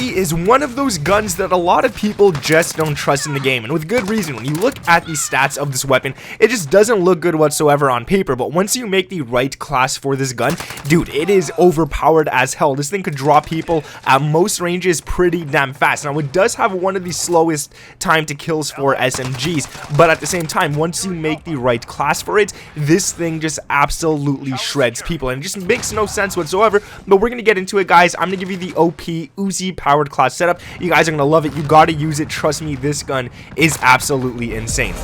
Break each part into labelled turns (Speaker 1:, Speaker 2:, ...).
Speaker 1: Uzi is one of those guns that a lot of people just don't trust in the game, and with good reason. When you look at the stats of this weapon, it just doesn't look good whatsoever on paper, but once you make the right class for this gun, dude, it is overpowered as hell. This thing could draw people at most ranges pretty damn fast. Now, it does have one of the slowest time to kills for SMGs, but at the same time, once you make the right class for it, this thing just absolutely shreds people, and it just makes no sense whatsoever. But we're gonna get into it, guys. I'm gonna give you the OP Uzi powered class setup. You guys are gonna love it. You gotta use it. Trust me, this gun is absolutely insane.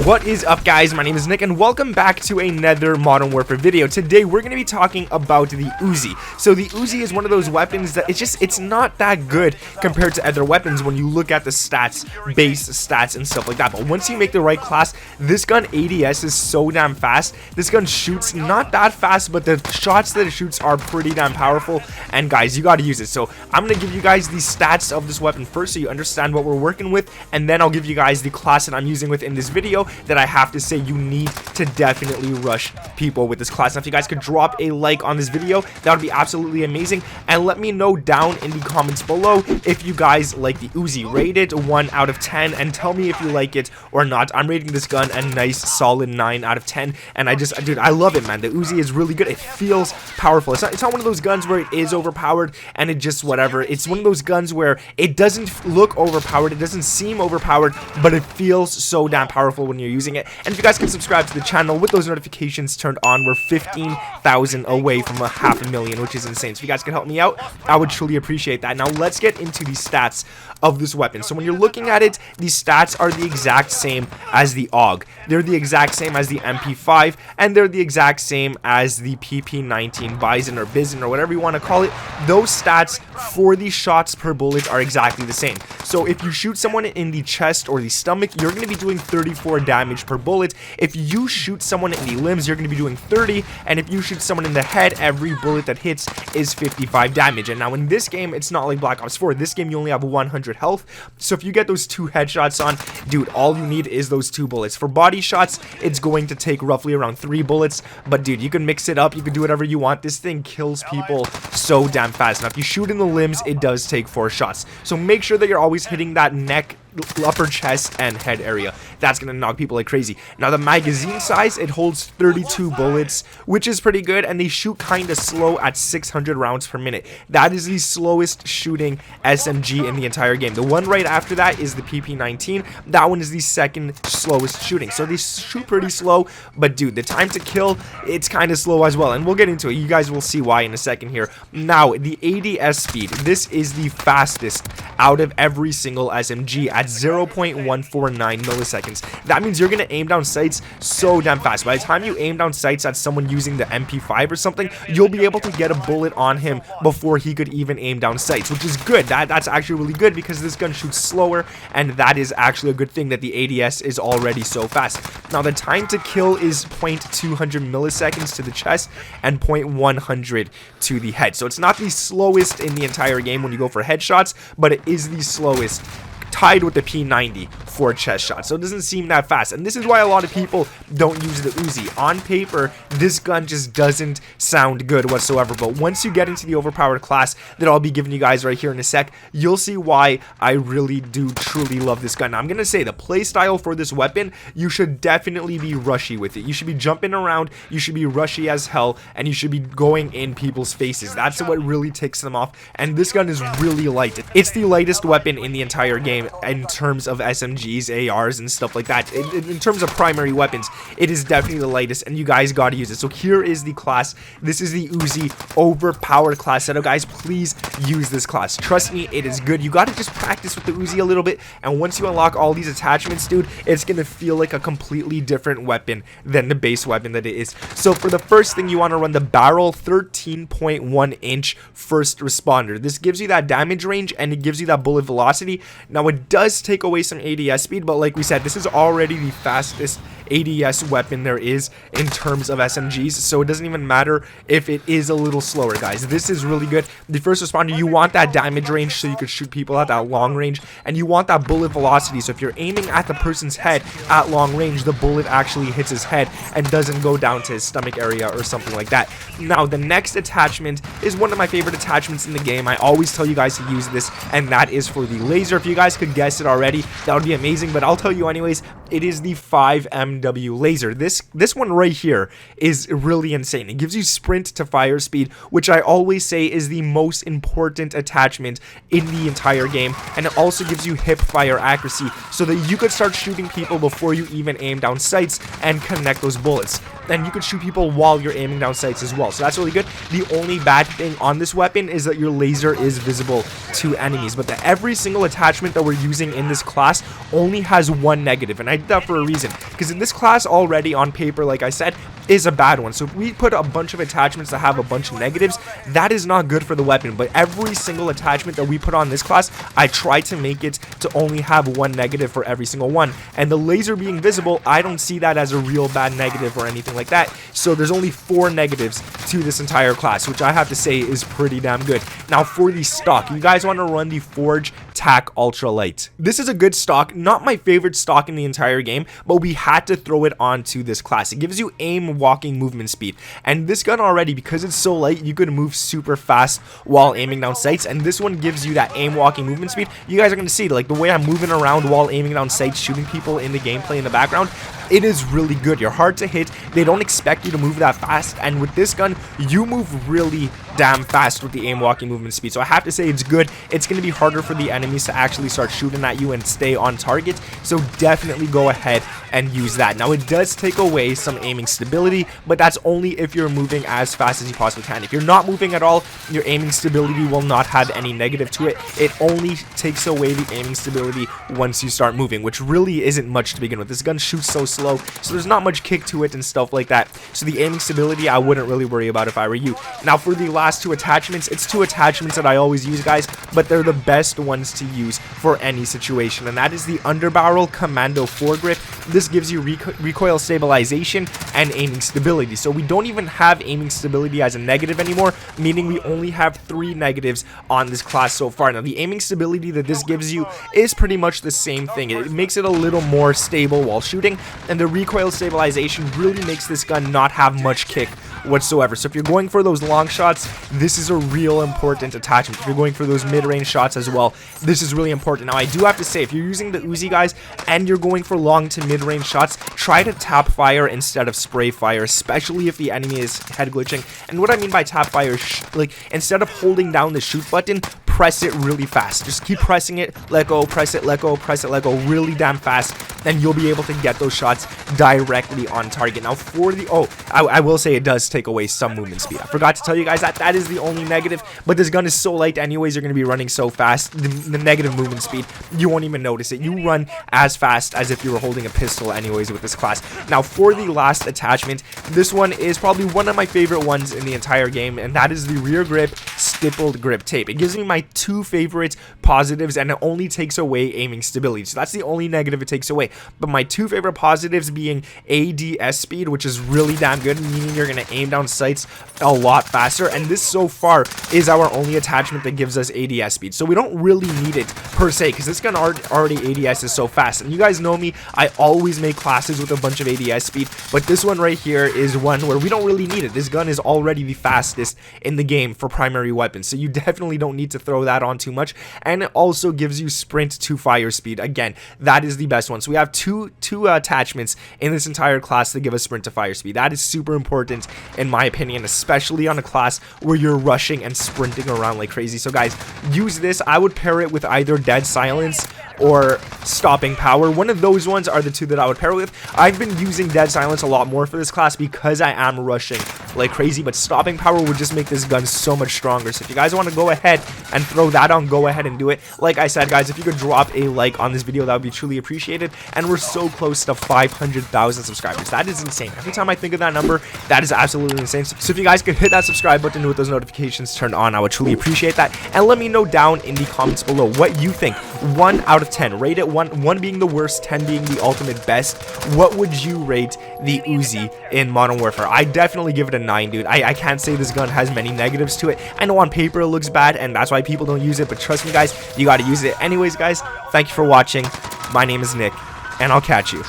Speaker 1: What is up, guys? My name is Nick and welcome back to another Modern Warfare video. Today we're going to be talking about the Uzi. So the Uzi is one of those weapons that it's not that good compared to other weapons when you look at the stats, base stats and stuff like that. But once you make the right class, this gun ADS is so damn fast. This gun shoots not that fast, but the shots that it shoots are pretty damn powerful, and guys, you got to use it. So I'm going to give you guys the stats of this weapon first so you understand what we're working with, and then I'll give you guys the class that I'm using within this video that I have to say you need to definitely rush people with this class. Now, if you guys could drop a like on this video, that would be absolutely amazing, and let me know down in the comments below if you guys like the Uzi. Rate it 1 out of 10 and tell me if you like it or not. I'm rating this gun a nice solid 9 out of 10, and dude, I love it, man. The Uzi is really good. It feels powerful. It's not one of those guns where it is overpowered and it just whatever. It's one of those guns where it doesn't look overpowered, it doesn't seem overpowered, but it feels so damn powerful when you're using it. And if you guys can subscribe to the channel with those notifications turned on, we're 15,000 away from a 500,000, which is insane. So if you guys can help me out, I would truly appreciate that. Now let's get into the stats of this weapon. So when you're looking at it, these stats are the exact same as the AUG. They're the exact same as the MP5, and they're the exact same as the PP19 Bison or Bison or whatever you want to call it. Those stats for the shots per bullet are exactly the same. So if you shoot someone in the chest or the stomach, you're going to be doing 34 damage per bullet. If you shoot someone in the limbs, you're going to be doing 30, and if you shoot someone in the head, every bullet that hits is 55 damage. And now in this game, it's not like Black Ops 4. This game, you only have 100 health, so if you get those 2 headshots on, dude, all you need is those 2 bullets. For body shots, it's going to take roughly around 3 bullets, but dude, you can mix it up, you can do whatever you want. This thing kills people so damn fast. Now if you shoot in the limbs, it does take 4 shots, so make sure that you're always hitting that neck, upper chest and head area. That's gonna knock people like crazy. Now the magazine size, it holds 32 bullets, which is pretty good, and they shoot kind of slow at 600 rounds per minute. That is the slowest shooting SMG in the entire game. The one right after that is the PP19. That one is the second slowest shooting, so they shoot pretty slow, but dude, the time to kill, it's kind of slow as well, and we'll get into it. You guys will see why in a second here. Now the ADS speed, this is the fastest out of every single SMG at 0.149 milliseconds. That means you're going to aim down sights so damn fast. By the time you aim down sights at someone using the MP5 or something, you'll be able to get a bullet on him before he could even aim down sights, which is good. That's actually really good because this gun shoots slower, and that is actually a good thing that the ADS is already so fast. Now the time to kill is 0.200 milliseconds to the chest and 0.100 to the head. So it's not the slowest in the entire game when you go for headshots, but it is the slowest, tied with the P90 for chest shots, so it doesn't seem that fast, and this is why a lot of people don't use the Uzi. On paper, this gun just doesn't sound good whatsoever, but once you get into the overpowered class that I'll be giving you guys right here in a sec, you'll see why I really do truly love this gun. Now, I'm gonna say the play style for this weapon, you should definitely be rushy with it. You should be jumping around, you should be rushy as hell, and you should be going in people's faces. That's what really takes them off, and this gun is really light. It's the lightest weapon in the entire game in terms of SMGs, ARs, and stuff like that. In terms of primary weapons, it is definitely the lightest, and you guys got to use it. So here is the class. This is the Uzi overpowered class setup, guys. Please use this class. Trust me, it is good. You got to just practice with the Uzi a little bit, and once you unlock all these attachments, dude, it's gonna feel like a completely different weapon than the base weapon that it is. So for the first thing, you want to run the barrel 13.1 inch first responder. This gives you that damage range, and it gives you that bullet velocity. Now it does take away some ADS speed, but like we said, this is already the fastest ADS weapon there is in terms of SMGs, so it doesn't even matter if it is a little slower, guys. This is really good. The first responder, you want that damage range so you could shoot people at that long range, and you want that bullet velocity, so if you're aiming at the person's head at long range, the bullet actually hits his head and doesn't go down to his stomach area or something like that. Now, the next attachment is one of my favorite attachments in the game. I always tell you guys to use this, and that is for the laser. If you guys could guess it already, that would be amazing, but I'll tell you anyways. It is the 5MW laser. This one right here is really insane. It gives you sprint to fire speed, which I always say is the most important attachment in the entire game, and it also gives you hip fire accuracy so that you could start shooting people before you even aim down sights and connect those bullets. And you could shoot people while you're aiming down sights as well, so that's really good. The only bad thing on this weapon is that your laser is visible to enemies, but every single attachment that we're using in this class only has one negative, and I did that for a reason, because in this class already on paper, like I said, is a bad one. So if we put a bunch of attachments that have a bunch of negatives, that is not good for the weapon. But every single attachment that we put on this class, I try to make it to only have one negative for every single one, and the laser being visible, I don't see that as a real bad negative or anything like that. So there's only 4 negatives to this entire class, which I have to say is pretty damn good. Now for the stock, you guys want to run the Forge Tac Ultralight. This is a good stock, not my favorite stock in the entire game, but we had to throw it onto this class. It gives you aim walking movement speed, and this gun already, because it's so light, you could move super fast while aiming down sights, and this one gives you that aim walking movement speed. You guys are going to see, like, the way I'm moving around while aiming down sights, shooting people in the gameplay in the background. It is really good. You're hard to hit. They don't expect you to move that fast, and with this gun, you move really damn fast with the aim walking movement speed. So I have to say it's good. It's going to be harder for the enemies to actually start shooting at you and stay on target, so definitely go ahead and use that. Now, it does take away some aiming stability, but that's only if you're moving as fast as you possibly can. If you're not moving at all, your aiming stability will not have any negative to it. It only takes away the aiming stability once you start moving, which really isn't much to begin with. This gun shoots so slow, so there's not much kick to it and stuff like that. So the aiming stability, I wouldn't really worry about if I were you. Now, for the last 2 attachments, it's 2 attachments that I always use, guys, but they're the best ones to use for any situation, and that is the Underbarrel Commando Foregrip. This gives you recoil stabilization and aiming stability. So we don't even have aiming stability as a negative anymore, meaning we only have 3 negatives on this class so far. Now, the aiming stability that this gives you is pretty much the same thing. It makes it a little more stable while shooting, and the recoil stabilization really makes this gun not have much kick whatsoever. So if you're going for those long shots, this is a real important attachment. If you're going for those mid-range shots as well, this is really important. Now, I do have to say, if you're using the Uzi, guys, and you're going for long to mid-range shots, try to tap fire instead of spray fire, especially if the enemy is head glitching. And what I mean by tap fire, like, instead of holding down the shoot button, press it really fast. Just keep pressing it, let go, press it, let go, press it, let go, really damn fast, and you'll be able to get those shots directly on target. Now, for the, I will say it does take away some movement speed. I forgot to tell you guys that is the only negative, but this gun is so light anyways, you're going to be running so fast, the negative movement speed, you won't even notice it. You run as fast as if you were holding a pistol anyways with this class. Now, for the last attachment, this one is probably one of my favorite ones in the entire game, and that is the rear grip stippled grip tape. It gives me my 2 favorite positives, and it only takes away aiming stability. So that's the only negative it takes away. But my 2 favorite positives being ADS speed, which is really damn good, meaning you're going to aim down sights a lot faster, and this so far is our only attachment that gives us ADS speed. So we don't really need it per se, because this gun already ADS is so fast. And you guys know me, I always make classes with a bunch of ADS speed, but this one right here is one where we don't really need it. This gun is already the fastest in the game for primary weapons, so you definitely don't need to throw that on too much. And it also gives you sprint to fire speed. Again, that is the best one. So we have two attachments in this entire class that give us sprint to fire speed. That is super important in my opinion, especially on a class where you're rushing and sprinting around like crazy. So guys, use this. I would pair it with either Dead Silence or Stopping Power. One of those ones are the 2 that I would pair it with. I've been using Dead Silence a lot more for this class because I am rushing like crazy, but Stopping Power would just make this gun so much stronger. So if you guys want to go ahead and throw that on, go ahead and do it. Like I said, guys, if you could drop a like on this video, that would be truly appreciated. And we're so close to 500,000 subscribers. That is insane. Every time I think of that number, that is absolutely insane. So if you guys could hit that subscribe button with those notifications turned on, I would truly appreciate that. And let me know down in the comments below what you think. 1 out of 10. Rate it 1 being the worst, 10 being the ultimate best. What would you rate the Uzi in Modern Warfare? I definitely give it a 9, dude. I can't say this gun has many negatives to it. I know on paper it looks bad, and that's why people don't use it, but trust me, guys, you gotta use it. Anyways, guys, thank you for watching. My name is Nick, and I'll catch you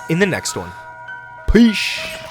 Speaker 1: in the next one. Peace.